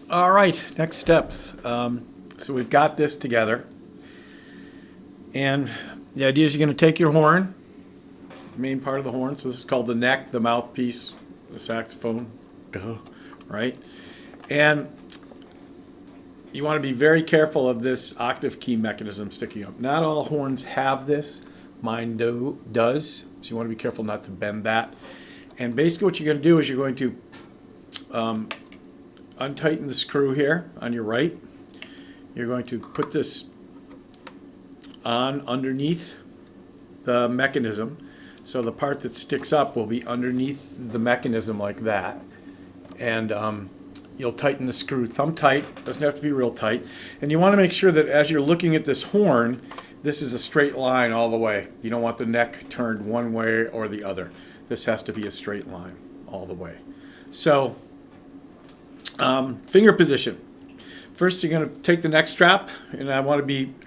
All right, next steps. So we've got this together. And the idea is you're going to take your horn, main part of the horn. So this is called the neck, the mouthpiece, the saxophone, right? And you want to be very careful of this octave key mechanism sticking up. Not all horns have this. Mine does. So you want to be careful not to bend that. And basically what you're going to do is you're going to untighten the screw here on your right. You're going to put this on underneath the mechanism. So the part that sticks up will be underneath the mechanism like that. And you'll tighten the screw thumb tight. Doesn't have to be real tight. And you want to make sure that as you're looking at this horn, this is a straight line all the way. You don't want the neck turned one way or the other. This has to be a straight line all the way. So finger position. First, you're going to take the neck strap, and I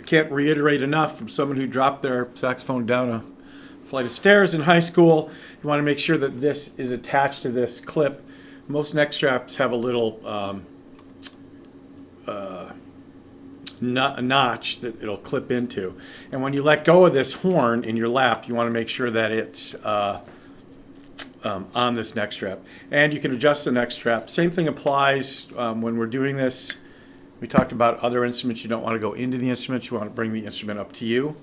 can't reiterate enough from someone who dropped their saxophone down a flight of stairs in high school. You want to make sure that this is attached to this clip. Most neck straps have a little notch that it'll clip into. And when you let go of this horn in your lap, you want to make sure that it's on this neck strap. And you can adjust the neck strap. Same thing applies when we're doing this. We talked about other instruments. You don't want to go into the instrument. You want to bring the instrument up to you.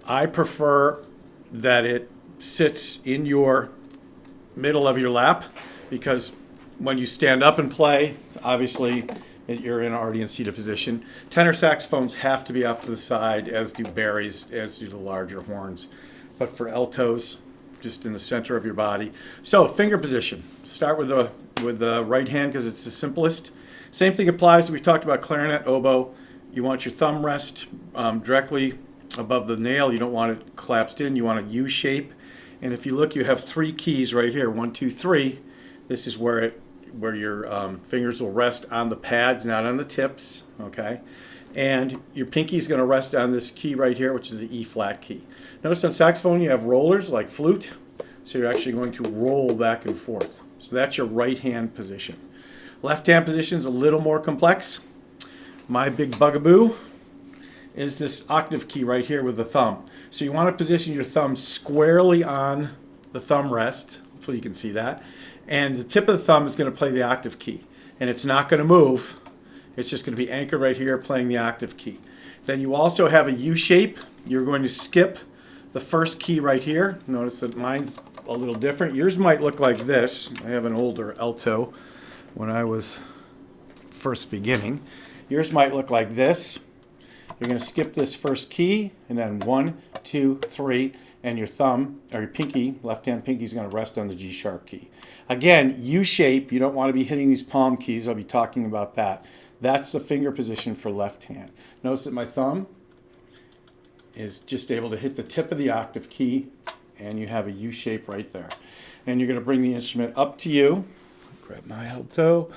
I prefer that it sits in your middle of your lap, because when you stand up and play, obviously you're in already in seated position. Tenor saxophones have to be off to the side, as do baries, as do the larger horns. But for altos, just in the center of your body. So finger position. Start with the right hand because it's the simplest. Same thing applies. We talked about clarinet, oboe. You want your thumb rest directly above the nail. You don't want it collapsed in. You want a U shape. And if you look, you have 3 keys right here. 1, 2, 3. This is where your fingers will rest on the pads, not on the tips. Okay. And your pinky is going to rest on this key right here, which is the E flat key. Notice on saxophone you have rollers like flute, so you're actually going to roll back and forth. So that's your right hand position. Left hand position is a little more complex. My big bugaboo is this octave key right here with the thumb. So you want to position your thumb squarely on the thumb rest. Hopefully you can see that. And the tip of the thumb is going to play the octave key. And it's not going to move. It's just going to be anchored right here playing the octave key. Then you also have a U shape. You're going to skip the first key right here. Notice that mine's a little different. Yours might look like this. I have an older alto when I was first beginning. Yours might look like this. You're going to skip this first key, and then 1, 2, 3, and your thumb, or your pinky, left-hand pinky, is going to rest on the G sharp key. Again, U shape. You don't want to be hitting these palm keys. I'll be talking about that. That's the finger position for left hand. Notice that my thumb is just able to hit the tip of the octave key, and you have a U shape right there. And you're going to bring the instrument up to you. Grab my alto.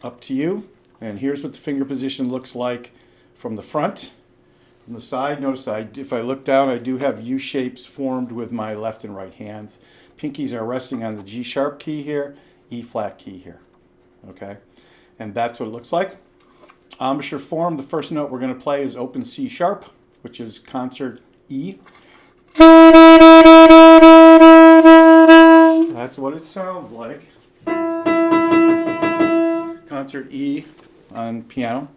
Up to you. And here's what the finger position looks like from the front. From the side, notice if I look down, I do have U shapes formed with my left and right hands. Pinkies are resting on the G sharp key here, E flat key here. Okay? And that's what it looks like. Embouchure form, the first note we're going to play is open C sharp, which is concert E. That's what it sounds like. Concert E on piano.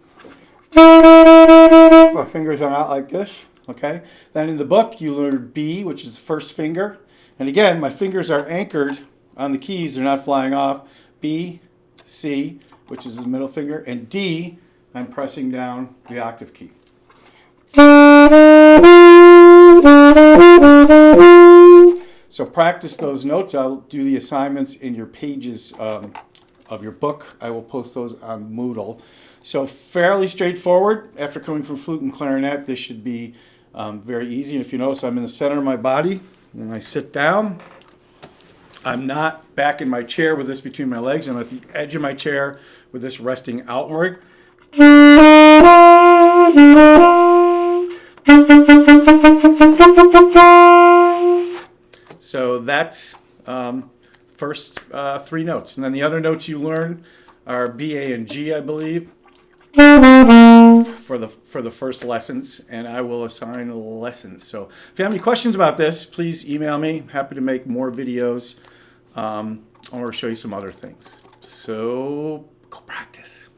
My fingers are out like this, okay? Then in the book, you learn B, which is the first finger. And again, my fingers are anchored on the keys. They're not flying off. B, C, which is the middle finger, and D, I'm pressing down the octave key. So practice those notes. I'll do the assignments in your pages of your book. I will post those on Moodle. So fairly straightforward. After coming from flute and clarinet, this should be very easy. And if you notice, I'm in the center of my body. When I sit down, I'm not back in my chair with this between my legs. I'm at the edge of my chair with this resting outward. So that's first 3 notes. And then the other notes you learn are B, A, and G, I believe, for the first lessons. And I will assign lessons. So if you have any questions about this, please email me. Happy to make more videos or show you some other things. So go practice.